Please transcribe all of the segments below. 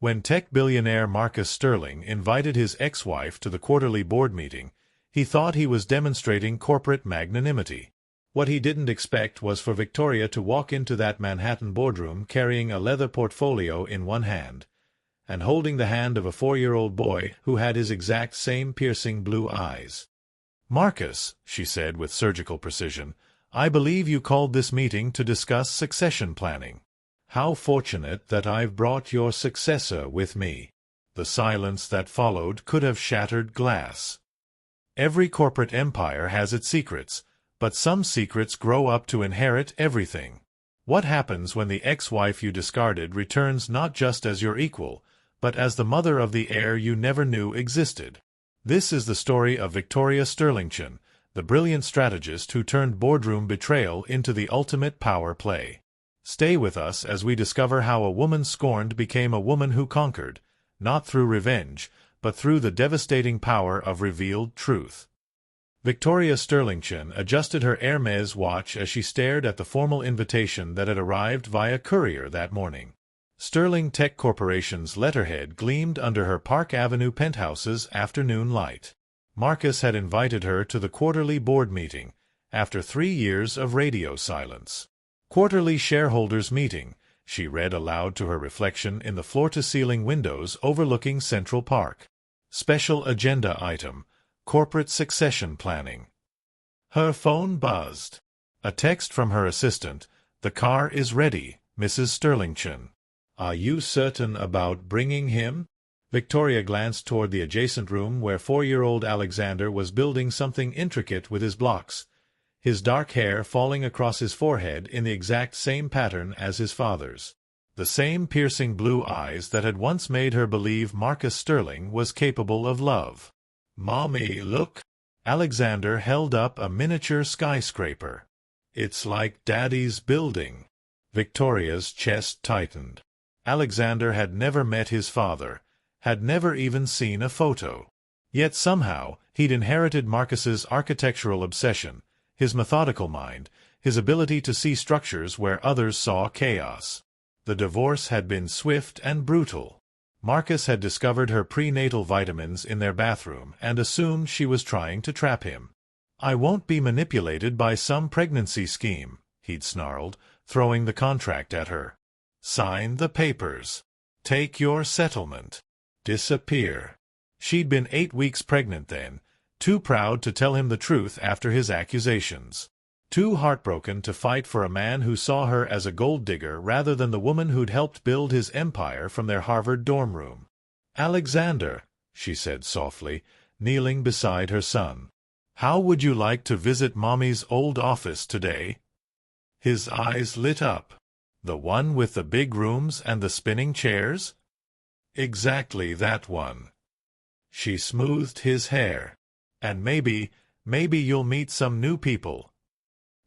When tech billionaire Marcus Sterling invited his ex-wife to the quarterly board meeting, he thought he was demonstrating corporate magnanimity. What he didn't expect was for Victoria to walk into that Manhattan boardroom carrying a leather portfolio in one hand, and holding the hand of a 4-year-old boy who had his exact same piercing blue eyes. "Marcus," she said with surgical precision, "I believe you called this meeting to discuss succession planning. How fortunate that I've brought your successor with me." The silence that followed could have shattered glass. Every corporate empire has its secrets, but some secrets grow up to inherit everything. What happens when the ex-wife you discarded returns not just as your equal, but as the mother of the heir you never knew existed? This is the story of Victoria Sterling-Chen, the brilliant strategist who turned boardroom betrayal into the ultimate power play. Stay with us as we discover how a woman scorned became a woman who conquered, not through revenge, but through the devastating power of revealed truth. Victoria Sterling-Chen adjusted her Hermes watch as she stared at the formal invitation that had arrived via courier that morning. Sterling Tech Corporation's letterhead gleamed under her Park Avenue penthouse's afternoon light. Marcus had invited her to the quarterly board meeting, after 3 years of radio silence. "Quarterly shareholders' meeting," she read aloud to her reflection in the floor-to-ceiling windows overlooking Central Park. "Special agenda item: corporate succession planning." Her phone buzzed. A text from her assistant: "The car is ready, Mrs. Sterling-Chen. Are you certain about bringing him?" Victoria glanced toward the adjacent room where 4-year-old Alexander was building something intricate with his blocks, his dark hair falling across his forehead in the exact same pattern as his father's. The same piercing blue eyes that had once made her believe Marcus Sterling was capable of love. "Mommy, look!" Alexander held up a miniature skyscraper. "It's like Daddy's building." Victoria's chest tightened. Alexander had never met his father, had never even seen a photo. Yet somehow he'd inherited Marcus's architectural obsession, his methodical mind, his ability to see structures where others saw chaos. The divorce had been swift and brutal. Marcus had discovered her prenatal vitamins in their bathroom and assumed she was trying to trap him. "I won't be manipulated by some pregnancy scheme," he'd snarled, throwing the contract at her. "Sign the papers. Take your settlement. Disappear." She'd been 8 weeks pregnant then, too proud to tell him the truth after his accusations. Too heartbroken to fight for a man who saw her as a gold digger rather than the woman who'd helped build his empire from their Harvard dorm room. "Alexander," she said softly, kneeling beside her son, "how would you like to visit Mommy's old office today?" His eyes lit up. "The one with the big rooms and the spinning chairs?" "Exactly that one." She smoothed his hair. "And maybe you'll meet some new people."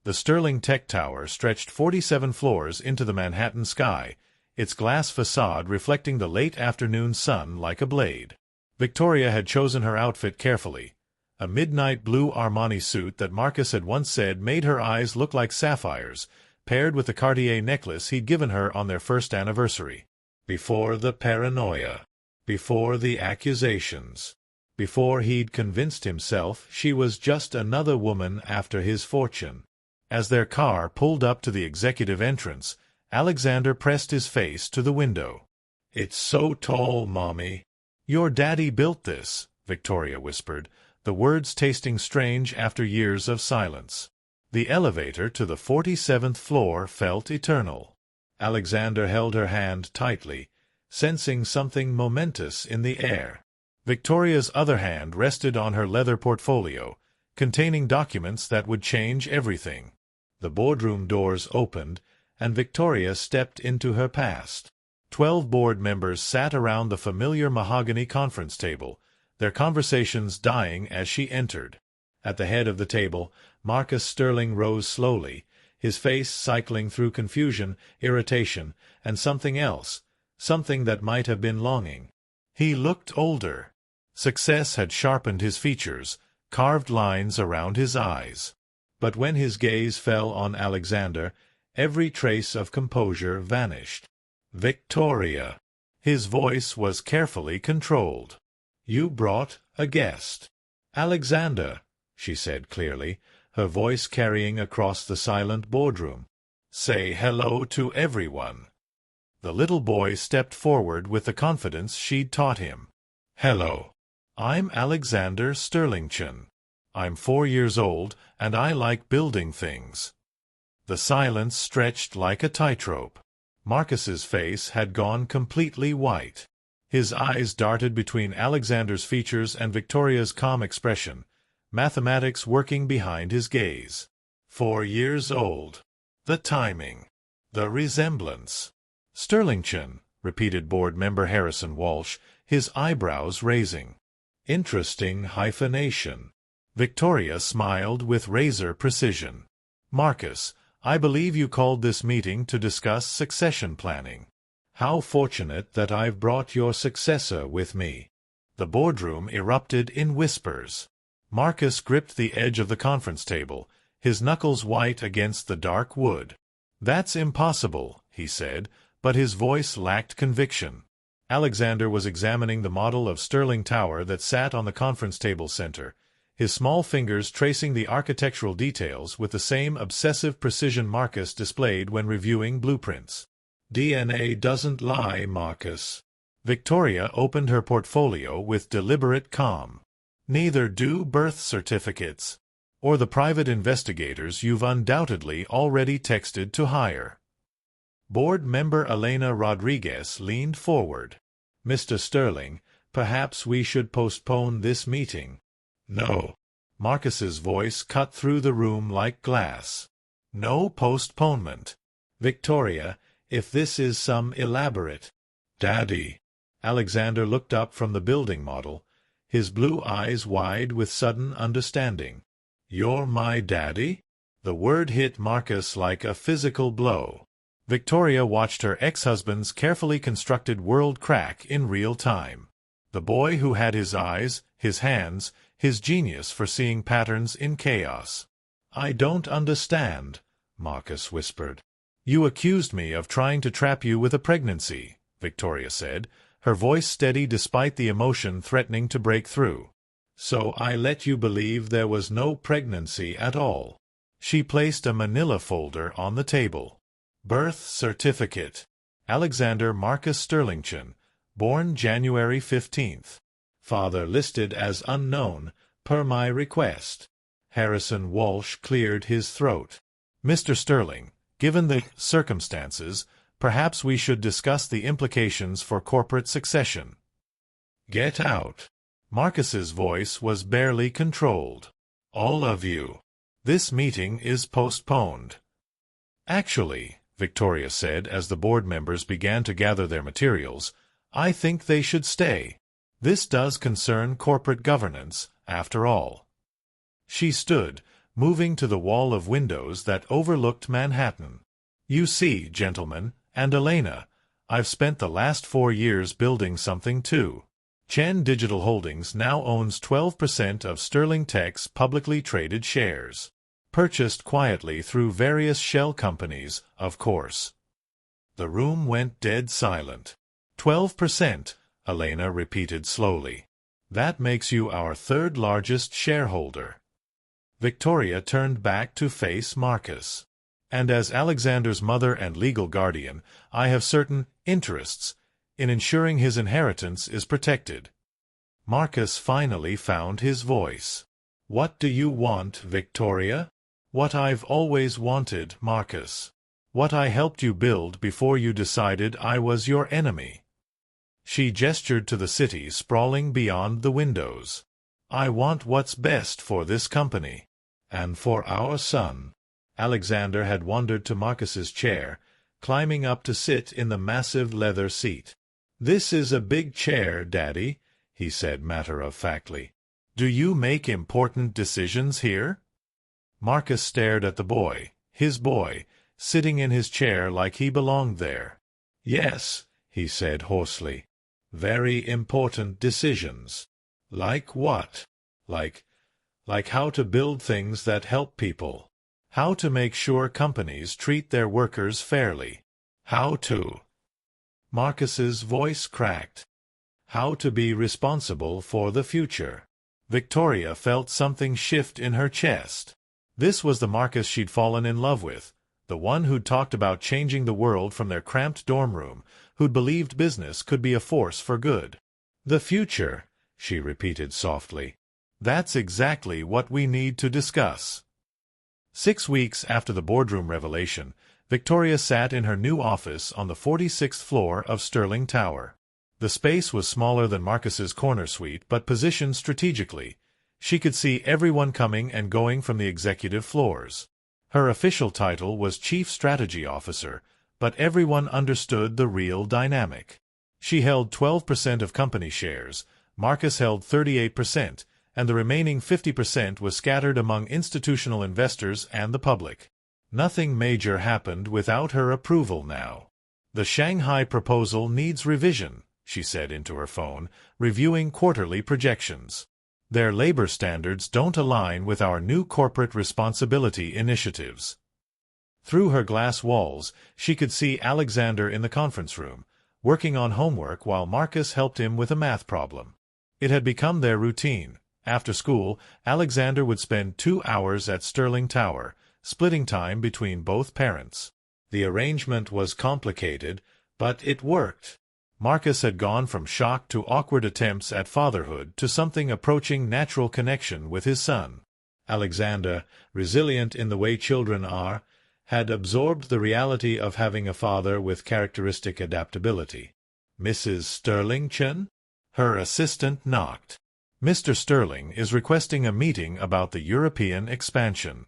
The Sterling Tech Tower stretched 47 floors into the Manhattan sky, its glass facade reflecting the late afternoon sun like a blade. Victoria had chosen her outfit carefully. A midnight blue Armani suit that Marcus had once said made her eyes look like sapphires, paired with the Cartier necklace he'd given her on their first anniversary. Before the paranoia. Before the accusations. Before he'd convinced himself she was just another woman after his fortune. As their car pulled up to the executive entrance, Alexander pressed his face to the window. "It's so tall, Mommy." "Your daddy built this," Victoria whispered, the words tasting strange after years of silence. The elevator to the 47th floor felt eternal. Alexander held her hand tightly, sensing something momentous in the air. Victoria's other hand rested on her leather portfolio, containing documents that would change everything. The boardroom doors opened, and Victoria stepped into her past. 12 board members sat around the familiar mahogany conference table, their conversations dying as she entered. At the head of the table, Marcus Sterling rose slowly, his face cycling through confusion, irritation, and something else, something that might have been longing. He looked older. Success had sharpened his features, carved lines around his eyes. But when his gaze fell on Alexander, every trace of composure vanished. "Victoria." His voice was carefully controlled. "You brought a guest." "Alexander," she said clearly, her voice carrying across the silent boardroom. "Say hello to everyone." The little boy stepped forward with the confidence she'd taught him. "Hello. I'm Alexander Sterling-Chen. I'm 4 years old, and I like building things." The silence stretched like a tightrope. Marcus's face had gone completely white. His eyes darted between Alexander's features and Victoria's calm expression, mathematics working behind his gaze. 4 years old. The timing. The resemblance. "Sterling-Chen," repeated board member Harrison Walsh, his eyebrows raising. "Interesting hyphenation." Victoria smiled with razor precision. "Marcus, I believe you called this meeting to discuss succession planning. How fortunate that I've brought your successor with me." The boardroom erupted in whispers. Marcus gripped the edge of the conference table, his knuckles white against the dark wood. "That's impossible," he said, but his voice lacked conviction. Alexander was examining the model of Sterling Tower that sat on the conference table center, his small fingers tracing the architectural details with the same obsessive precision Marcus displayed when reviewing blueprints. "DNA doesn't lie, Marcus." Victoria opened her portfolio with deliberate calm. "Neither do birth certificates. Or the private investigators you've undoubtedly already texted to Heir." Board member Elena Rodriguez leaned forward. "Mr. Sterling, perhaps we should postpone this meeting." "No." Marcus's voice cut through the room like glass. "No postponement. Victoria, if this is some elaborate—" "Daddy." Alexander looked up from the building model, his blue eyes wide with sudden understanding. "You're my daddy?" The word hit Marcus like a physical blow. Victoria watched her ex-husband's carefully constructed world crack in real time. The boy who had his eyes, his hands, his genius for seeing patterns in chaos. "I don't understand," Marcus whispered. "You accused me of trying to trap you with a pregnancy," Victoria said, her voice steady despite the emotion threatening to break through. "So I let you believe there was no pregnancy at all." She placed a manila folder on the table. "Birth certificate. Alexander Marcus Sterling-Chen, born January 15th. Father listed as unknown, per my request." Harrison Walsh cleared his throat. "Mr. Sterling, given the circumstances, perhaps we should discuss the implications for corporate succession." "Get out." Marcus's voice was barely controlled. "All of you. This meeting is postponed." "Actually," Victoria said as the board members began to gather their materials, "I think they should stay. This does concern corporate governance, after all." She stood, moving to the wall of windows that overlooked Manhattan. "You see, gentlemen, and Elena, I've spent the last 4 years building something too. Chen Digital Holdings now owns 12% of Sterling Tech's publicly traded shares. Purchased quietly through various shell companies, of course." The room went dead silent. 12%, Elena repeated slowly. "That makes you our 3rd largest shareholder." Victoria turned back to face Marcus. "And as Alexander's mother and legal guardian, I have certain interests in ensuring his inheritance is protected." Marcus finally found his voice. "What do you want, Victoria?" "What I've always wanted, Marcus. What I helped you build before you decided I was your enemy." She gestured to the city sprawling beyond the windows. "I want what's best for this company. And for our son." Alexander had wandered to Marcus's chair, climbing up to sit in the massive leather seat. "This is a big chair, Daddy," he said matter-of-factly. "Do you make important decisions here?" Marcus stared at the boy, his boy, sitting in his chair like he belonged there. "Yes," he said hoarsely. "Very important decisions." "Like what?" Like how to build things that help people. How to make sure companies treat their workers fairly. How to..." Marcus's voice cracked. How to be responsible for the future. Victoria felt something shift in her chest. This was the Marcus she'd fallen in love with, the one who'd talked about changing the world from their cramped dorm room, who'd believed business could be a force for good. The future, she repeated softly. That's exactly what we need to discuss. 6 weeks after the boardroom revelation, Victoria sat in her new office on the 46th floor of Sterling Tower. The space was smaller than Marcus's corner suite, but positioned strategically. She could see everyone coming and going from the executive floors. Her official title was Chief Strategy Officer, but everyone understood the real dynamic. She held 12% of company shares, Marcus held 38%, and the remaining 50% was scattered among institutional investors and the public. Nothing major happened without her approval now. The Shanghai proposal needs revision, she said into her phone, reviewing quarterly projections. Their labor standards don't align with our new corporate responsibility initiatives. Through her glass walls, she could see Alexander in the conference room, working on homework while Marcus helped him with a math problem. It had become their routine. After school, Alexander would spend 2 hours at Sterling Tower, splitting time between both parents. The arrangement was complicated, but it worked. Marcus had gone from shocked to awkward attempts at fatherhood to something approaching natural connection with his son. Alexander, resilient in the way children are, had absorbed the reality of having a father with characteristic adaptability. Mrs. Sterling-Chen? Her assistant knocked. Mr. Sterling is requesting a meeting about the European expansion.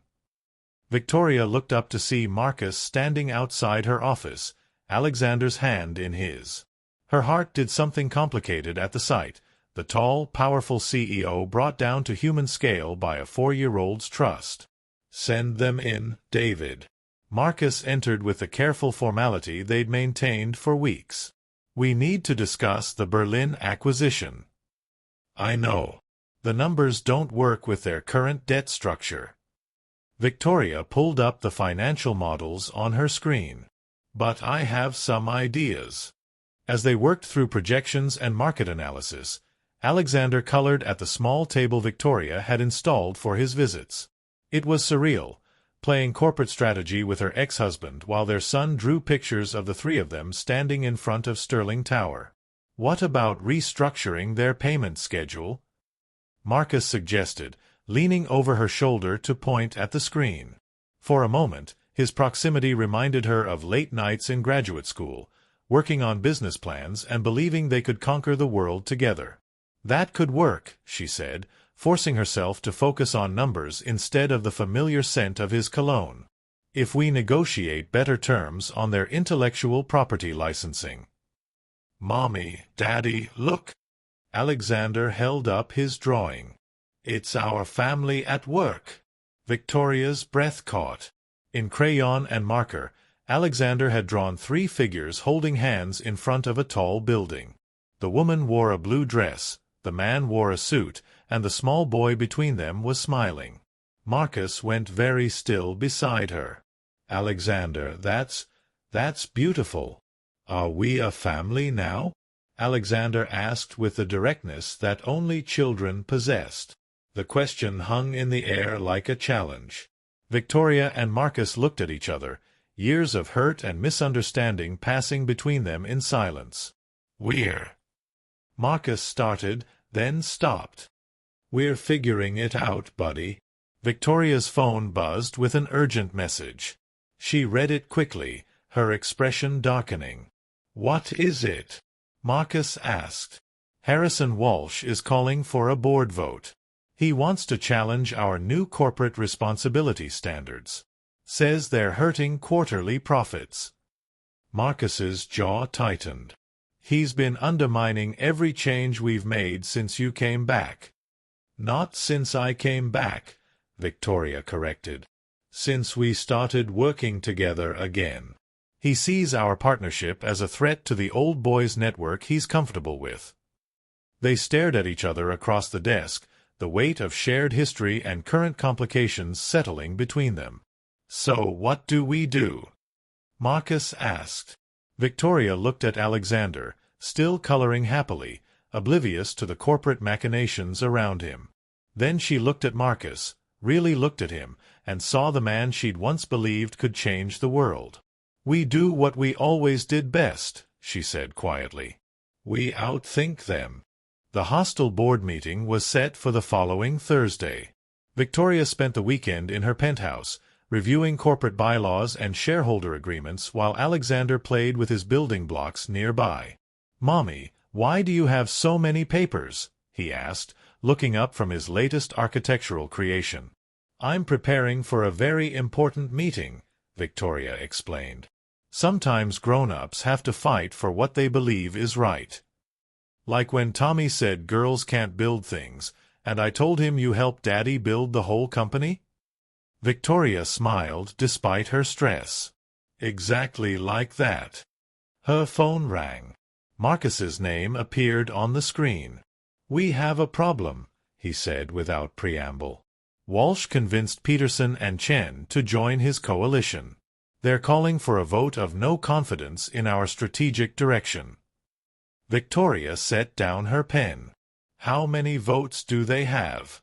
Victoria looked up to see Marcus standing outside her office, Alexander's hand in his. Her heart did something complicated at the sight, the tall, powerful CEO brought down to human scale by a 4-year-old's trust. Send them in, David. Marcus entered with the careful formality they'd maintained for weeks. We need to discuss the Berlin acquisition. I know. The numbers don't work with their current debt structure. Victoria pulled up the financial models on her screen. But I have some ideas. As they worked through projections and market analysis, Alexander colored at the small table Victoria had installed for his visits. It was surreal, playing corporate strategy with her ex-husband while their son drew pictures of the three of them standing in front of Sterling Tower. What about restructuring their payment schedule? Marcus suggested, leaning over her shoulder to point at the screen. For a moment, his proximity reminded her of late nights in graduate school, working on business plans and believing they could conquer the world together. That could work, she said, forcing herself to focus on numbers instead of the familiar scent of his cologne. If we negotiate better terms on their intellectual property licensing. Mommy, Daddy, look. Alexander held up his drawing. It's our family at work. Victoria's breath caught. In crayon and marker, Alexander had drawn 3 figures holding hands in front of a tall building. The woman wore a blue dress, the man wore a suit, and the small boy between them was smiling. Marcus went very still beside her. Alexander, that's beautiful. Are we a family now? Alexander asked with the directness that only children possessed. The question hung in the air like a challenge. Victoria and Marcus looked at each other, years of hurt and misunderstanding passing between them in silence. We're... Marcus started, then stopped. We're figuring it out, buddy. Victoria's phone buzzed with an urgent message. She read it quickly, her expression darkening. What is it? Marcus asked. Harrison Walsh is calling for a board vote. He wants to challenge our new corporate responsibility standards. Says they're hurting quarterly profits. Marcus's jaw tightened. He's been undermining every change we've made since you came back. Not since I came back, Victoria corrected. Since we started working together again. He sees our partnership as a threat to the old boys' network he's comfortable with. They stared at each other across the desk, the weight of shared history and current complications settling between them. So what do we do? Marcus asked. Victoria looked at Alexander, still coloring happily, oblivious to the corporate machinations around him. Then she looked at Marcus, really looked at him, and saw the man she'd once believed could change the world. "We do what we always did best," she said quietly. "We outthink them." The hostile board meeting was set for the following Thursday. Victoria spent the weekend in her penthouse, reviewing corporate bylaws and shareholder agreements while Alexander played with his building blocks nearby. "Mommy, why do you have so many papers?" he asked, looking up from his latest architectural creation. "I'm preparing for a very important meeting," Victoria explained. "Sometimes grown-ups have to fight for what they believe is right. Like when Tommy said girls can't build things, and I told him you helped Daddy build the whole company?" Victoria smiled despite her stress. "Exactly like that." Her phone rang. Marcus's name appeared on the screen. "We have a problem," he said without preamble. Walsh convinced Peterson and Chen to join his coalition. "They're calling for a vote of no confidence in our strategic direction." Victoria set down her pen. "How many votes do they have?"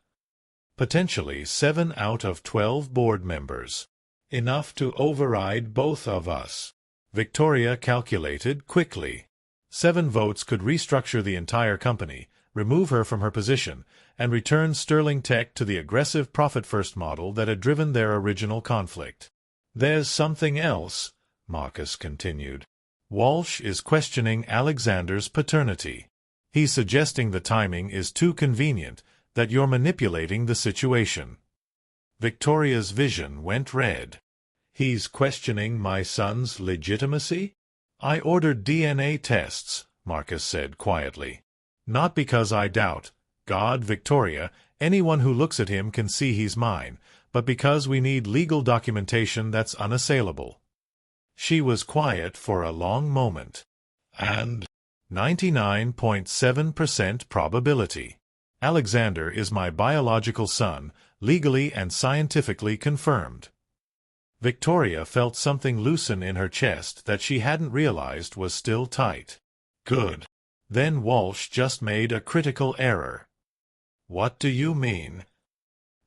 "Potentially 7 out of 12 board members. Enough to override both of us." Victoria calculated quickly. 7 votes could restructure the entire company, remove her from her position, and return Sterling Tech to the aggressive profit-first model that had driven their original conflict. "There's something else," Marcus continued. "Walsh is questioning Alexander's paternity. He's suggesting the timing is too convenient, that you're manipulating the situation." Victoria's vision went red. "He's questioning my son's legitimacy?" "I ordered DNA tests," Marcus said quietly. "Not because I doubt, God, Victoria, anyone who looks at him can see he's mine, but because we need legal documentation that's unassailable." She was quiet for a long moment. "And 99.7% probability. Alexander is my biological son, legally and scientifically confirmed." Victoria felt something loosen in her chest that she hadn't realized was still tight. "Good. Then Walsh just made a critical error." "What do you mean?"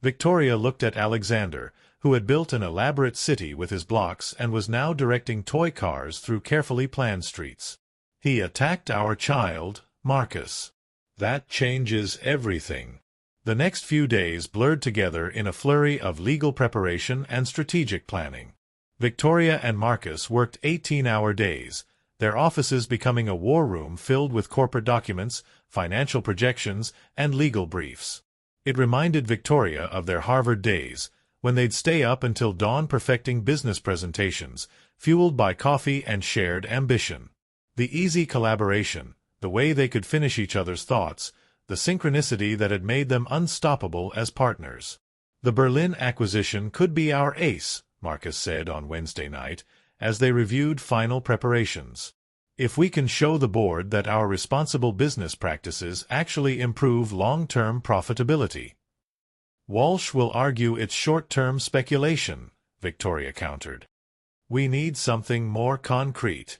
Victoria looked at Alexander, who had built an elaborate city with his blocks and was now directing toy cars through carefully planned streets. "He attacked our child, Marcus. That changes everything." The next few days blurred together in a flurry of legal preparation and strategic planning. Victoria and Marcus worked 18-hour days, their offices becoming a war room filled with corporate documents, financial projections, and legal briefs. It reminded Victoria of their Harvard days, when they'd stay up until dawn perfecting business presentations, fueled by coffee and shared ambition. The easy collaboration, the way they could finish each other's thoughts, the synchronicity that had made them unstoppable as partners. "The Berlin acquisition could be our ace," Marcus said on Wednesday night, as they reviewed final preparations. "If we can show the board that our responsible business practices actually improve long-term profitability." "Walsh will argue it's short-term speculation," Victoria countered. "We need something more concrete."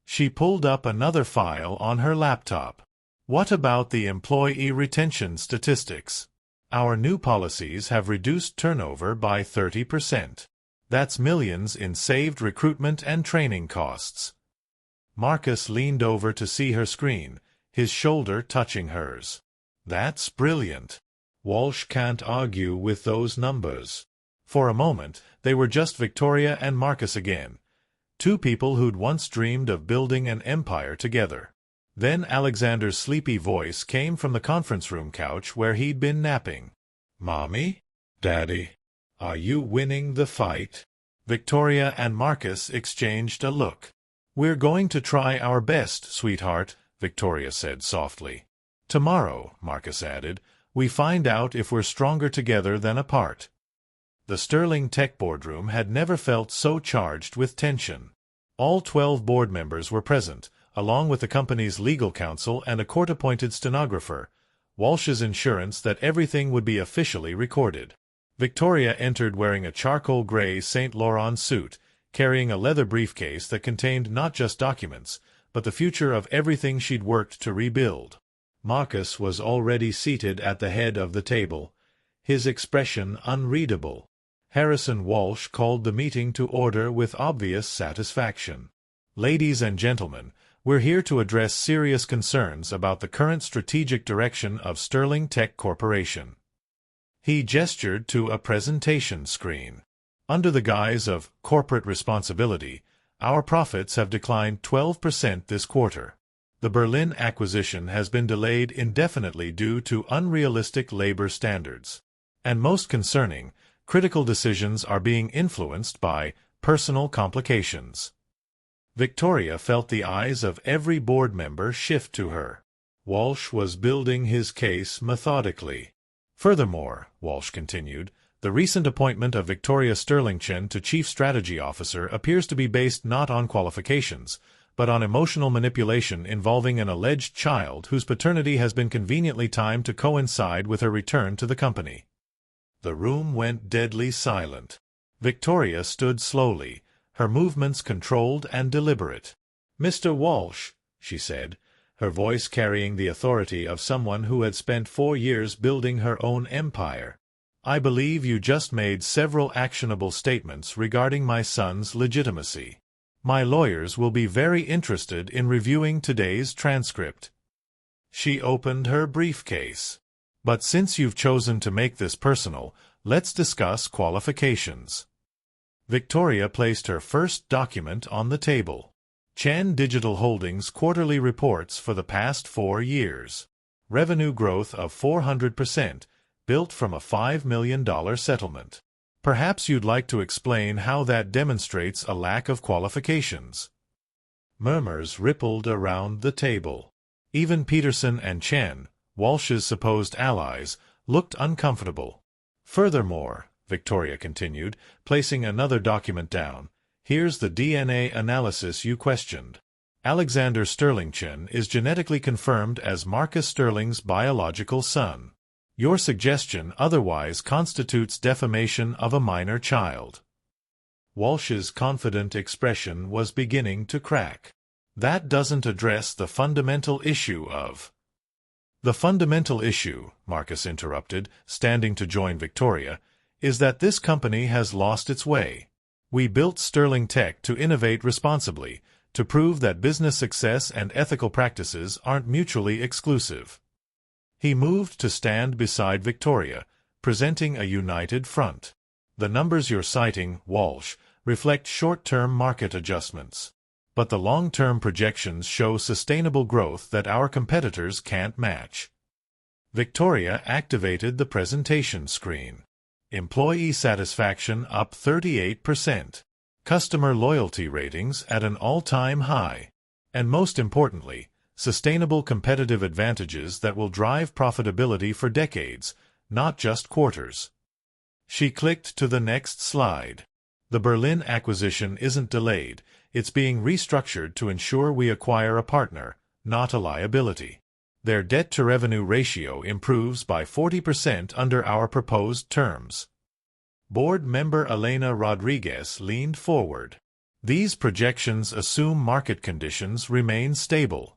She pulled up another file on her laptop. "What about the employee retention statistics? Our new policies have reduced turnover by 30%. That's millions in saved recruitment and training costs." Marcus leaned over to see her screen, his shoulder touching hers. "That's brilliant. Walsh can't argue with those numbers." For a moment, they were just Victoria and Marcus again, 2 people who'd once dreamed of building an empire together. Then Alexander's sleepy voice came from the conference room couch where he'd been napping. "Mommy? Daddy? Are you winning the fight?" Victoria and Marcus exchanged a look. "We're going to try our best, sweetheart," Victoria said softly. "Tomorrow," Marcus added, "we find out if we're stronger together than apart." The Sterling Tech boardroom had never felt so charged with tension. All 12 board members were present, along with the company's legal counsel and a court-appointed stenographer, Walsh's insurance that everything would be officially recorded. Victoria entered wearing a charcoal gray St. Laurent suit, carrying a leather briefcase that contained not just documents, but the future of everything she'd worked to rebuild. Marcus was already seated at the head of the table, his expression unreadable. Harrison Walsh called the meeting to order with obvious satisfaction. "Ladies and gentlemen, we're here to address serious concerns about the current strategic direction of Sterling Tech Corporation." He gestured to a presentation screen. "Under the guise of corporate responsibility, our profits have declined 12% this quarter. The Berlin acquisition has been delayed indefinitely due to unrealistic labor standards. And most concerning, critical decisions are being influenced by personal complications." Victoria felt the eyes of every board member shift to her. Walsh was building his case methodically. "Furthermore," Walsh continued, "the recent appointment of Victoria Sterling-Chen to Chief Strategy Officer appears to be based not on qualifications, but on emotional manipulation involving an alleged child whose paternity has been conveniently timed to coincide with her return to the company." The room went deadly silent. Victoria stood slowly, her movements controlled and deliberate. "Mr. Walsh," she said, her voice carrying the authority of someone who had spent 4 years building her own empire, "I believe you just made several actionable statements regarding my son's legitimacy. My lawyers will be very interested in reviewing today's transcript." She opened her briefcase. "But since you've chosen to make this personal, let's discuss qualifications." Victoria placed her first document on the table. Chen Digital Holdings quarterly reports for the past 4 years. Revenue growth of 400%, built from a $5 million settlement. Perhaps you'd like to explain how that demonstrates a lack of qualifications. Murmurs rippled around the table. Even Peterson and Chen, Walsh's supposed allies, looked uncomfortable. "Furthermore," Victoria continued, placing another document down, "here's the DNA analysis you questioned. Alexander Sterling-Chen is genetically confirmed as Marcus Sterling's biological son. Your suggestion otherwise constitutes defamation of a minor child." Walsh's confident expression was beginning to crack. "That doesn't address the fundamental issue of—" "The fundamental issue," Marcus interrupted, standing to join Victoria, "is that this company has lost its way. We built Sterling Tech to innovate responsibly, to prove that business success and ethical practices aren't mutually exclusive." He moved to stand beside Victoria, presenting a united front. "The numbers you're citing, Walsh, reflect short-term market adjustments. But the long-term projections show sustainable growth that our competitors can't match." Victoria activated the presentation screen. Employee satisfaction up 38%. Customer loyalty ratings at an all-time high. And most importantly, sustainable competitive advantages that will drive profitability for decades, not just quarters. She clicked to the next slide. "The Berlin acquisition isn't delayed. It's being restructured to ensure we acquire a partner, not a liability. Their debt-to-revenue ratio improves by 40% under our proposed terms." Board member Elena Rodriguez leaned forward. "These projections assume market conditions remain stable."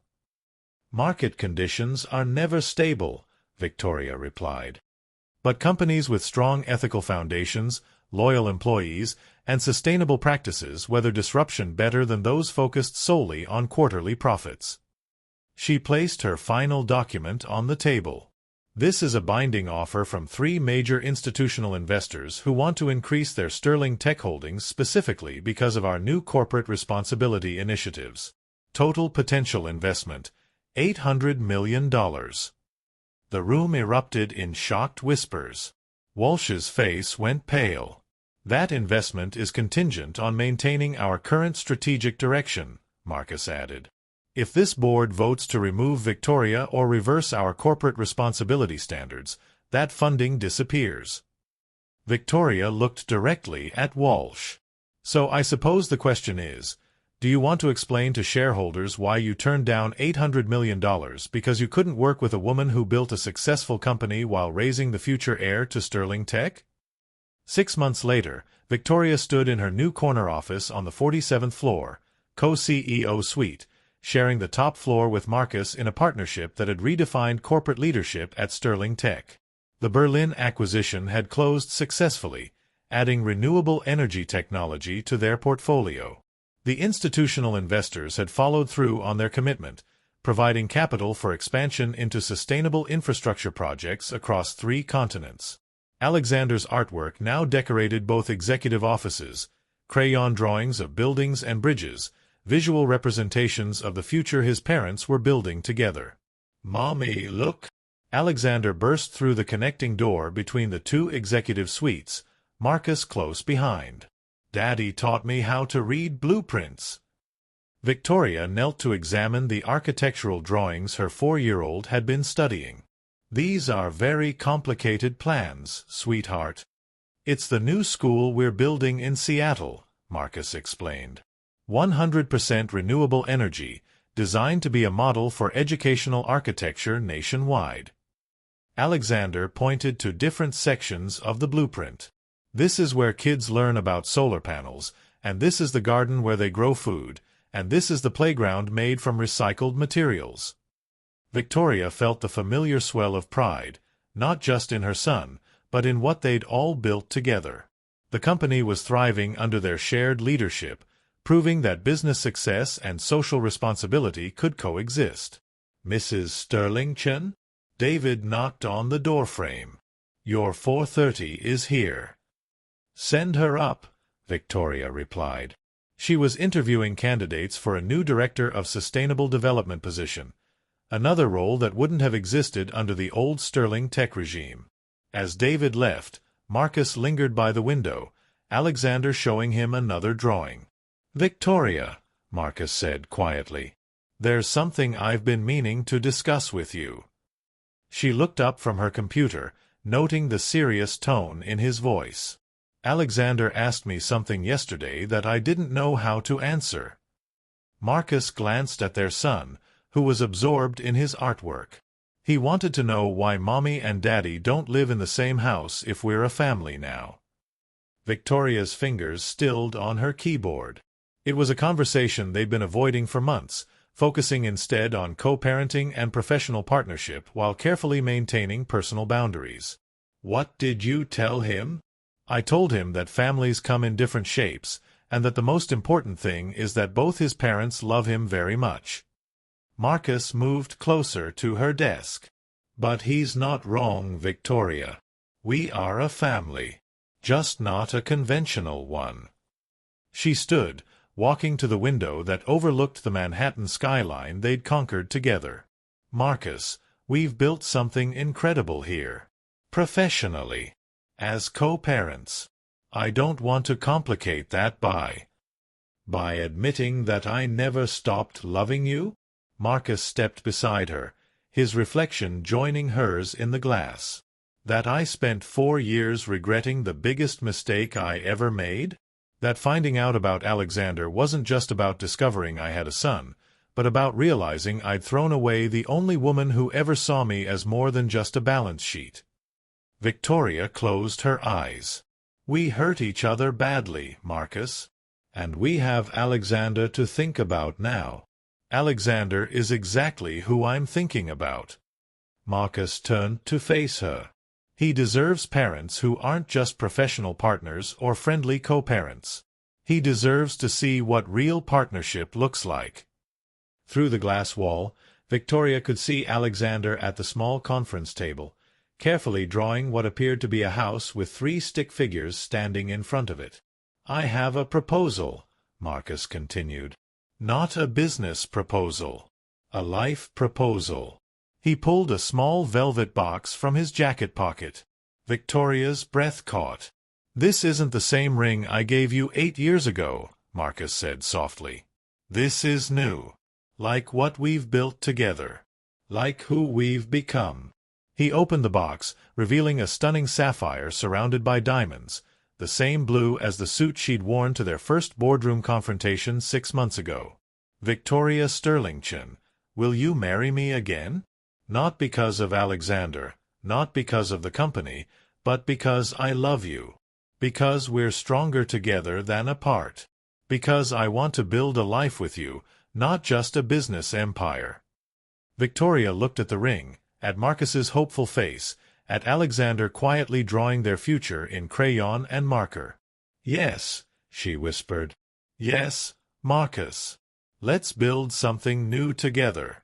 "Market conditions are never stable," Victoria replied. "But companies with strong ethical foundations, loyal employees, and sustainable practices weather disruption better than those focused solely on quarterly profits." She placed her final document on the table. "This is a binding offer from 3 major institutional investors who want to increase their Sterling Tech holdings specifically because of our new corporate responsibility initiatives. Total potential investment, $800 million. The room erupted in shocked whispers. Walsh's face went pale. "That investment is contingent on maintaining our current strategic direction," Marcus added. "If this board votes to remove Victoria or reverse our corporate responsibility standards, that funding disappears." Victoria looked directly at Walsh. "So I suppose the question is, do you want to explain to shareholders why you turned down $800 million because you couldn't work with a woman who built a successful company while raising the future heir to Sterling Tech?" 6 months later, Victoria stood in her new corner office on the 47th floor, co-CEO suite, sharing the top floor with Marcus in a partnership that had redefined corporate leadership at Sterling Tech. The Berlin acquisition had closed successfully, adding renewable energy technology to their portfolio. The institutional investors had followed through on their commitment, providing capital for expansion into sustainable infrastructure projects across 3 continents. Alexander's artwork now decorated both executive offices, crayon drawings of buildings and bridges, visual representations of the future his parents were building together. "Mommy, look!" Alexander burst through the connecting door between the 2 executive suites, Marcus close behind. "Daddy taught me how to read blueprints." Victoria knelt to examine the architectural drawings her 4-year-old had been studying. "These are very complicated plans, sweetheart." "It's the new school we're building in Seattle," Marcus explained. 100% renewable energy, designed to be a model for educational architecture nationwide. Alexander pointed to different sections of the blueprint. "This is where kids learn about solar panels, and this is the garden where they grow food, and this is the playground made from recycled materials." Victoria felt the familiar swell of pride, not just in her son, but in what they'd all built together. The company was thriving under their shared leadership, proving that business success and social responsibility could coexist. "Mrs. Sterling-Chen?" David knocked on the doorframe. "Your 4:30 is here." "Send her up," Victoria replied. She was interviewing candidates for a new Director of Sustainable Development position, another role that wouldn't have existed under the old Sterling Tech regime. As David left, Marcus lingered by the window, Alexander showing him another drawing. "Victoria," Marcus said quietly, "there's something I've been meaning to discuss with you." She looked up from her computer, noting the serious tone in his voice. "Alexander asked me something yesterday that I didn't know how to answer." Marcus glanced at their son, who was absorbed in his artwork. "He wanted to know why Mommy and Daddy don't live in the same house if we're a family now." Victoria's fingers stilled on her keyboard. It was a conversation they'd been avoiding for months, focusing instead on co-parenting and professional partnership while carefully maintaining personal boundaries. "What did you tell him?" "I told him that families come in different shapes, and that the most important thing is that both his parents love him very much." Marcus moved closer to her desk. "But he's not wrong, Victoria. We are a family, just not a conventional one." She stood, walking to the window that overlooked the Manhattan skyline they'd conquered together. "Marcus, we've built something incredible here. Professionally. As co-parents. I don't want to complicate that by admitting that I never stopped loving you." Marcus stepped beside her, his reflection joining hers in the glass. "That I spent 4 years regretting the biggest mistake I ever made? That finding out about Alexander wasn't just about discovering I had a son, but about realizing I'd thrown away the only woman who ever saw me as more than just a balance sheet." Victoria closed her eyes. "We hurt each other badly, Marcus. And we have Alexander to think about now." "Alexander is exactly who I'm thinking about." Marcus turned to face her. "He deserves parents who aren't just professional partners or friendly co-parents. He deserves to see what real partnership looks like." Through the glass wall, Victoria could see Alexander at the small conference table, carefully drawing what appeared to be a house with 3 stick figures standing in front of it. "I have a proposal," Marcus continued. "Not a business proposal. A life proposal." He pulled a small velvet box from his jacket pocket. Victoria's breath caught. "This isn't the same ring I gave you 8 years ago," Marcus said softly. "This is new. Like what we've built together. Like who we've become." He opened the box, revealing a stunning sapphire surrounded by diamonds, the same blue as the suit she'd worn to their first boardroom confrontation 6 months ago. "Victoria Sterling-Chen, will you marry me again? Not because of Alexander, not because of the company, but because I love you." Because we're stronger together than apart. Because I want to build a life with you, not just a business empire. Victoria looked at the ring, at Marcus's hopeful face, at Alexander quietly drawing their future in crayon and marker. Yes, she whispered. Yes, Marcus. Let's build something new together.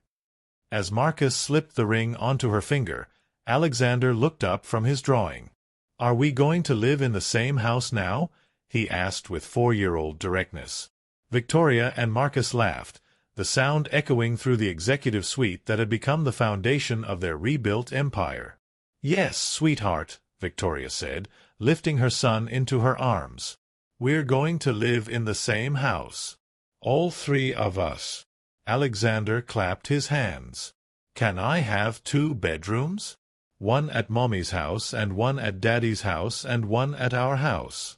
As Marcus slipped the ring onto her finger, Alexander looked up from his drawing. Are we going to live in the same house now? He asked with 4-year-old directness. Victoria and Marcus laughed, the sound echoing through the executive suite that had become the foundation of their rebuilt empire. Yes, sweetheart, Victoria said, lifting her son into her arms. We're going to live in the same house. All 3 of us. Alexander clapped his hands. Can I have 2 bedrooms? One at Mommy's house and one at Daddy's house and one at our house.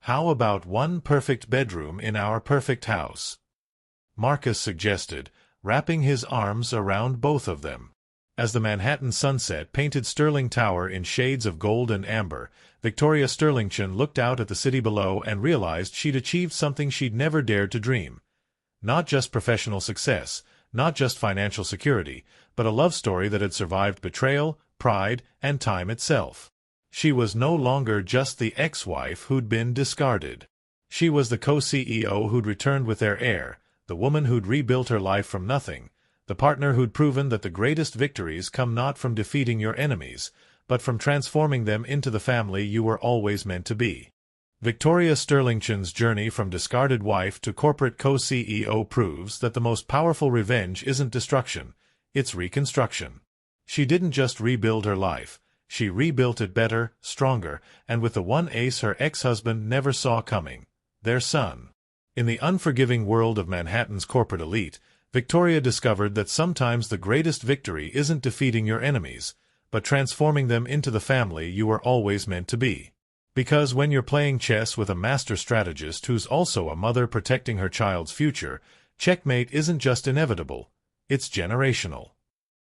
How about one perfect bedroom in our perfect house? Marcus suggested, wrapping his arms around both of them. As the Manhattan sunset painted Sterling Tower in shades of gold and amber, Victoria Sterling-Chen looked out at the city below and realized she'd achieved something she'd never dared to dream. Not just professional success, not just financial security, but a love story that had survived betrayal, pride, and time itself. She was no longer just the ex-wife who'd been discarded. She was the co-CEO who'd returned with their heir, the woman who'd rebuilt her life from nothing, the partner who'd proven that the greatest victories come not from defeating your enemies, but from transforming them into the family you were always meant to be. Victoria Sterling-Chen's journey from discarded wife to corporate co-CEO proves that the most powerful revenge isn't destruction, it's reconstruction. She didn't just rebuild her life, she rebuilt it better, stronger, and with the one ace her ex-husband never saw coming, their son. In the unforgiving world of Manhattan's corporate elite, Victoria discovered that sometimes the greatest victory isn't defeating your enemies, but transforming them into the family you were always meant to be. Because when you're playing chess with a master strategist who's also a mother protecting her child's future, checkmate isn't just inevitable, it's generational.